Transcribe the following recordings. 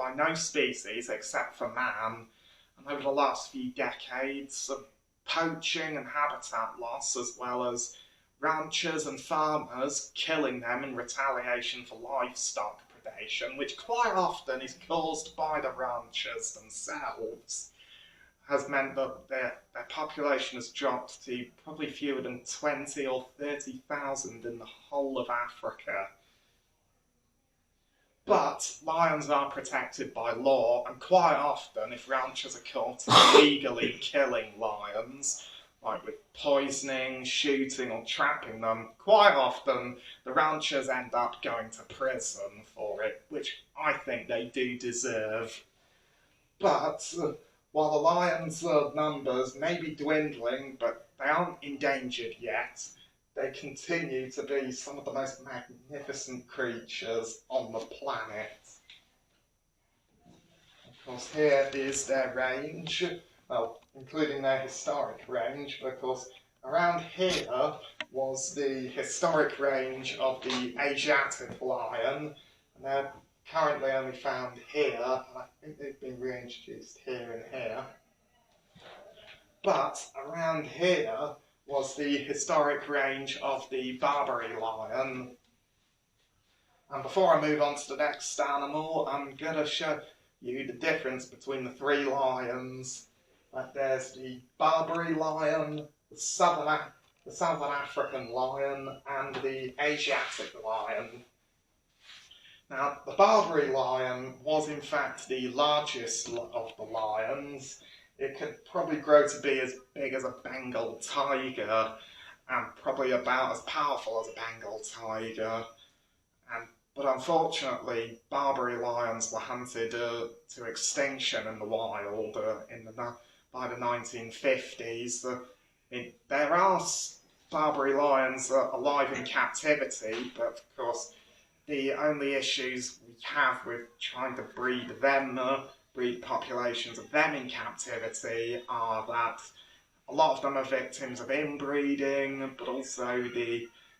by no species except for man, and over the last few decades of poaching and habitat loss, as well as ranchers and farmers killing them in retaliation for livestock predation, which quite often is caused by the ranchers themselves, has meant that their population has dropped to probably fewer than 20 or 30,000 in the whole of Africa. But lions are protected by law, and quite often, if ranchers are caught illegally killing lions, like with poisoning, shooting or trapping them, quite often the ranchers end up going to prison for it, which I think they do deserve. But while the lions' numbers may be dwindling, but they aren't endangered yet, they continue to be some of the most magnificent creatures on the planet. Of course, here is their range, well, including their historic range, but of course, around here was the historic range of the Asiatic lion, and they're currently only found here, and I think they've been reintroduced here and here. But around here was the historic range of the Barbary lion. And before I move on to the next animal, I'm going to show you the difference between the three lions. There's the Barbary lion, the Southern African lion, and the Asiatic lion. Now, the Barbary lion was in fact the largest of the lions. It could probably grow to be as big as a Bengal tiger, and probably about as powerful as a Bengal tiger. But unfortunately, Barbary lions were hunted to extinction in the wild by the 1950s. There are Barbary lions alive in captivity, but of course, the only issues we have with trying to breed populations of them in captivity are that a lot of them are victims of inbreeding, but also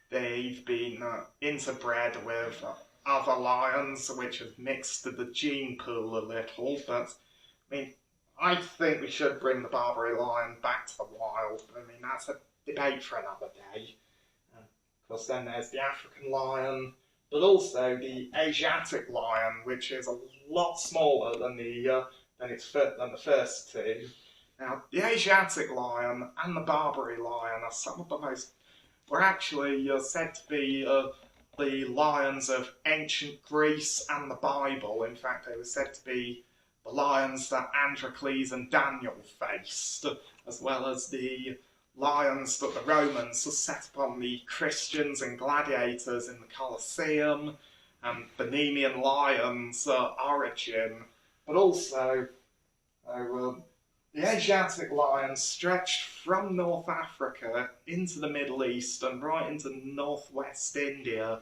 they've been interbred with other lions, which has mixed the gene pool a little. But I mean, I think we should bring the Barbary lion back to the wild. I mean, that's a debate for another day. Of course, then there's the African lion, but also the Asiatic lion, which is a lot smaller than the first two. Now, the Asiatic lion and the Barbary lion are some of the most, were actually said to be the lions of ancient Greece and the Bible. In fact, they were said to be the lions that Androcles and Daniel faced, as well as the lions that the Romans set upon the Christians and gladiators in the Colosseum, and the Nemean lion's origin, but also the Asiatic lion stretched from North Africa into the Middle East and right into northwest India,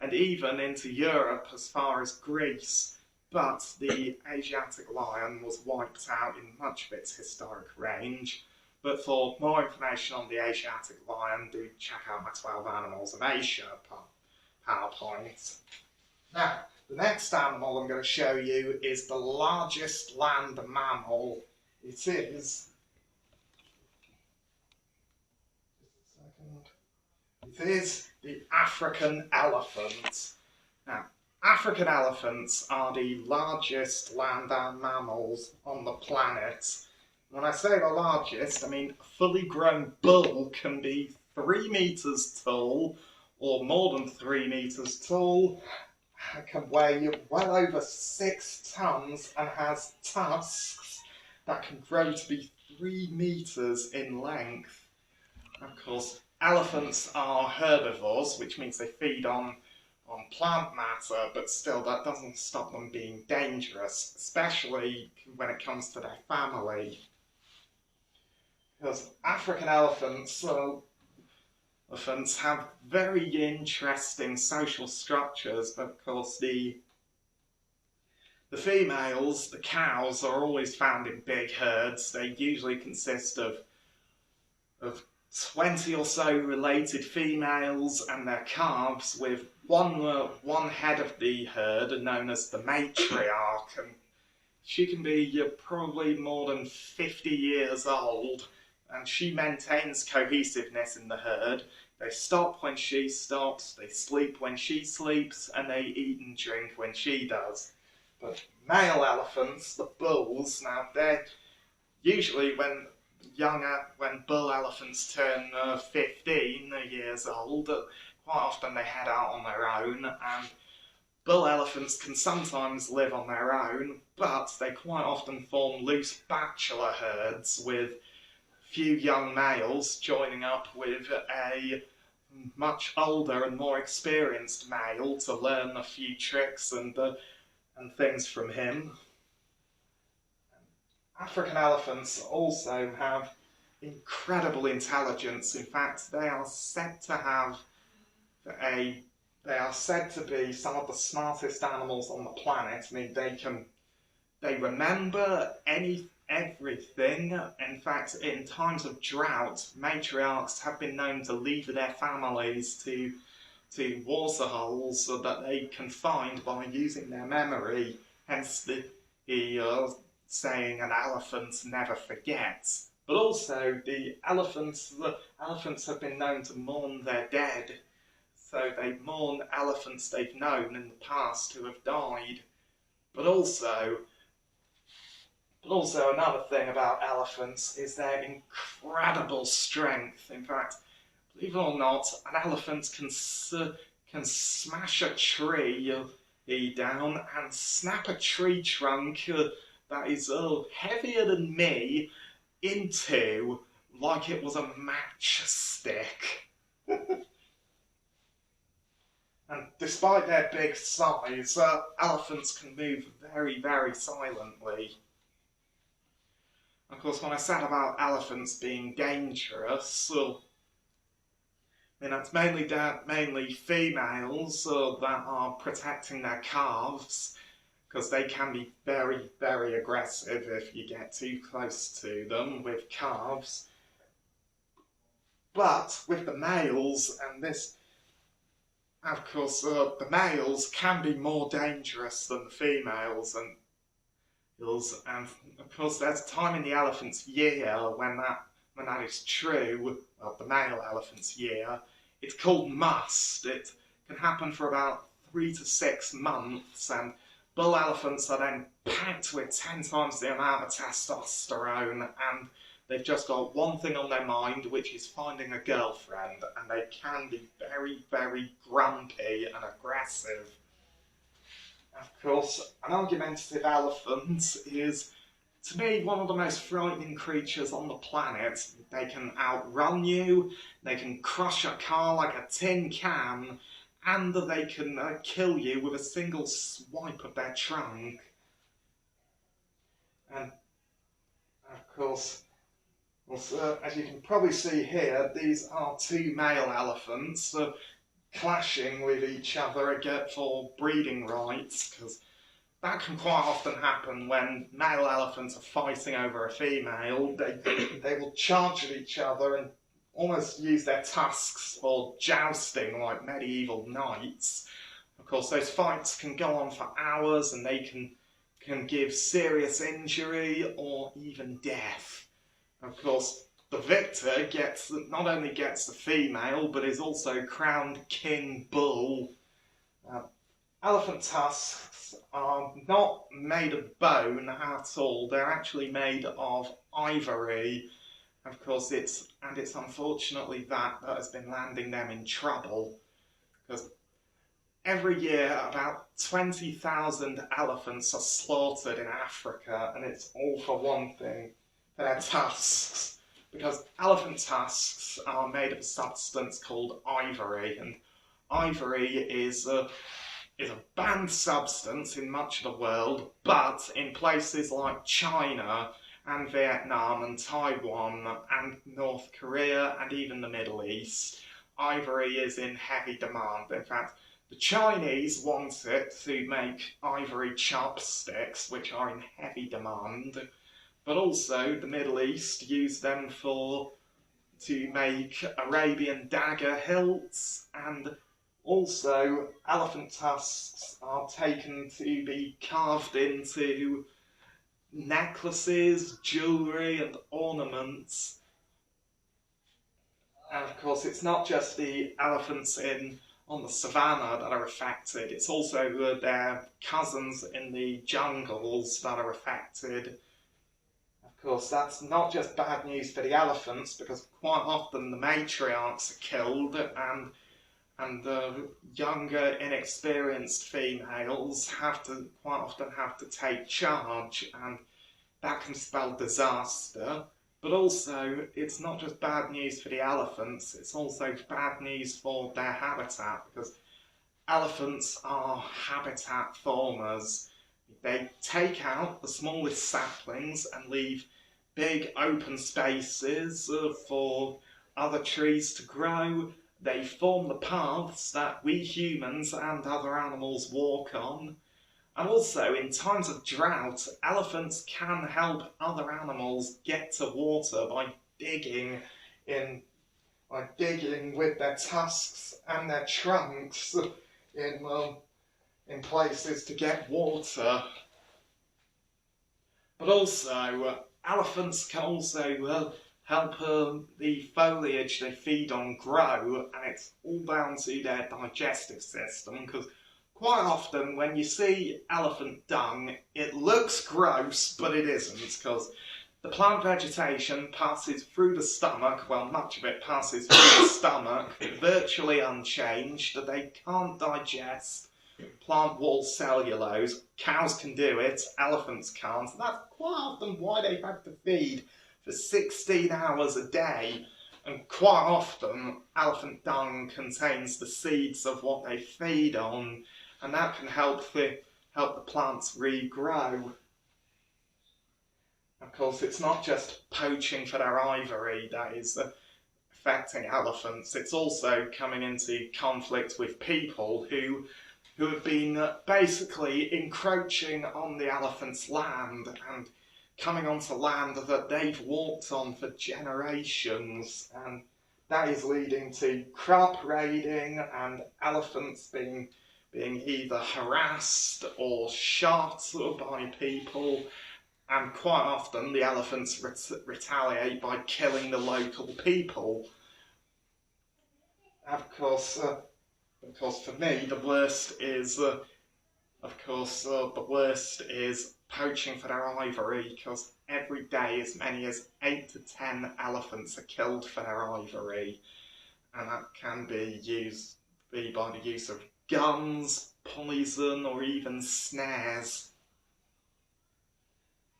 and even into Europe as far as Greece. But the Asiatic lion was wiped out in much of its historic range. But for more information on the Asiatic lion, do check out my 12 Animals of Asia PowerPoint. Now, the next animal I'm going to show you is the largest land mammal. It is the African elephant. Now, African elephants are the largest land mammals on the planet. When I say the largest, I mean a fully grown bull can be 3 meters tall, or more than 3 meters tall, can weigh well over 6 tons and has tusks that can grow to be 3 meters in length. Of course, elephants are herbivores, which means they feed on plant matter, but still that doesn't stop them being dangerous, especially when it comes to their family. Because African elephants have very interesting social structures, but of course the females, the cows, are always found in big herds. They usually consist of 20 or so related females and their calves with one head of the herd, known as the matriarch, and she can be probably more than 50 years old, and she maintains cohesiveness in the herd. They stop when she stops, they sleep when she sleeps, and they eat and drink when she does. But male elephants, the bulls, now they're usually when bull elephants turn 15 years old, quite often they head out on their own, and bull elephants can sometimes live on their own, but they quite often form loose bachelor herds with few young males joining up with a much older and more experienced male to learn a few tricks and things from him. African elephants also have incredible intelligence. In fact, they are said to be some of the smartest animals on the planet. I mean, they remember everything. In fact, in times of drought, matriarchs have been known to leave their families to water holes so that they can find by using their memory. Hence the saying, an elephant never forgets. But also, the elephants have been known to mourn their dead. So they mourn elephants they've known in the past who have died. But also another thing about elephants is their incredible strength. In fact, believe it or not, an elephant can smash a tree down and snap a tree trunk that is heavier than me into like it was a matchstick. And despite their big size, elephants can move very, very silently. Of course, when I said about elephants being dangerous, that's mainly females that are protecting their calves, because they can be very, very aggressive if you get too close to them with calves. But with the males, and this, of course, the males can be more dangerous than the females, and of course there's a time in the elephant's year when that is true, the male elephant's year. It's called must. It can happen for about 3 to 6 months, and bull elephants are then packed with 10 times the amount of testosterone, and they've just got one thing on their mind, which is finding a girlfriend, and they can be very, very grumpy and aggressive. Of course, an argumentative elephant is, to me, one of the most frightening creatures on the planet. They can outrun you, they can crush a car like a tin can, and they can kill you with a single swipe of their trunk. And, of course, as you can probably see here, these are 2 male elephants clashing with each other for breeding rights, because that can quite often happen when male elephants are fighting over a female. They will charge at each other and almost use their tusks for jousting like medieval knights. Of course, those fights can go on for hours, and they can give serious injury or even death. Of course, the victor not only gets the female, but is also crowned King Bull. Elephant tusks are not made of bone at all. They're actually made of ivory. Of course, it's unfortunately that has been landing them in trouble, because every year about 20,000 elephants are slaughtered in Africa, and it's all for one thing: their tusks. Because elephant tusks are made of a substance called ivory, and ivory is a banned substance in much of the world, but in places like China and Vietnam and Taiwan and North Korea and even the Middle East, ivory is in heavy demand. In fact, the Chinese want it to make ivory chopsticks, which are in heavy demand. But also the Middle East use them to make Arabian dagger hilts, and Also, elephant tusks are taken to be carved into necklaces, jewellery and ornaments. And of course, it's not just the elephants on the savannah that are affected, it's also their cousins in the jungles that are affected. Of course, that's not just bad news for the elephants, because quite often the matriarchs are killed and the younger, inexperienced females quite often have to take charge, and that can spell disaster. But also, it's not just bad news for the elephants, it's also bad news for their habitat, because elephants are habitat formers. They take out the smallest saplings and leave big open spaces for other trees to grow. They form the paths that we humans and other animals walk on. And also, in times of drought, elephants can help other animals get to water by digging with their tusks and their trunks in places to get water. But also, elephants can also help the foliage they feed on grow, and it's all down to their digestive system, because quite often when you see elephant dung, it looks gross, but it isn't, because the plant vegetation passes through the stomach, well, much of it passes through the stomach, virtually unchanged. They can't digest plant wall cellulose. Cows can do it, elephants can't. And that's quite often why they have to feed for 16 hours a day. And quite often, elephant dung contains the seeds of what they feed on, and that can help the plants regrow. Of course, it's not just poaching for their ivory that is affecting elephants, it's also coming into conflict with people who have been basically encroaching on the elephants' land and coming onto land that they've walked on for generations, and that is leading to crop raiding and elephants being either harassed or shot by people, and quite often the elephants retaliate by killing the local people. Of course, for me, the worst is poaching for their ivory, because every day as many as 8 to 10 elephants are killed for their ivory, and that can be by the use of guns, poison, or even snares.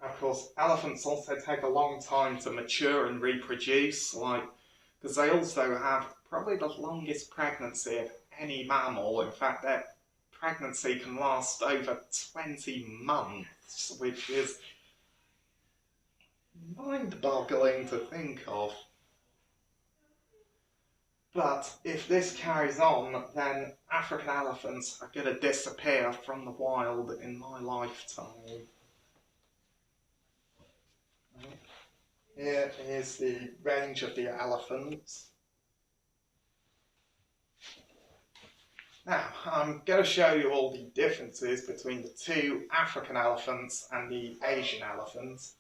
Of course, elephants also take a long time to mature and reproduce, because they also have probably the longest pregnancy of any mammal. In fact, their pregnancy can last over 20 months, which is mind-boggling to think of. But if this carries on, then African elephants are going to disappear from the wild in my lifetime. Here is the range of the elephants. Now, I'm going to show you all the differences between the two African elephants and the Asian elephants.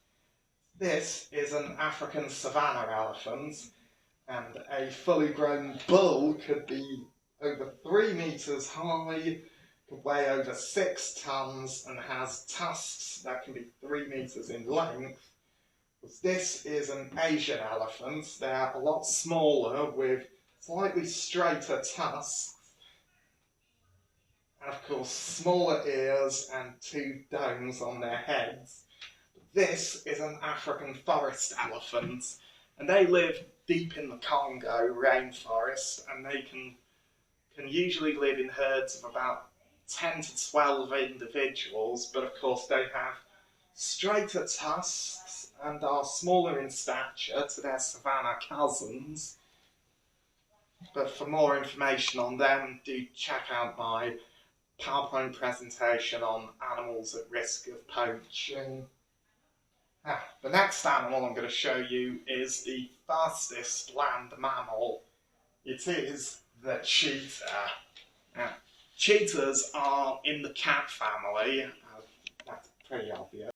This is an African savanna elephant, and a fully grown bull could be over 3 meters high, could weigh over 6 tons, and has tusks that can be 3 meters in length. This is an Asian elephant. They're a lot smaller with slightly straighter tusks, and of course smaller ears and 2 domes on their heads. This is an African forest elephant, and they live deep in the Congo rainforest, and they can usually live in herds of about 10 to 12 individuals, but of course they have straighter tusks and are smaller in stature to their savanna cousins. But for more information on them, do check out my PowerPoint presentation on animals at risk of poaching. The next animal I'm going to show you is the fastest land mammal. It is the cheetah. Cheetahs are in the cat family. That's pretty obvious.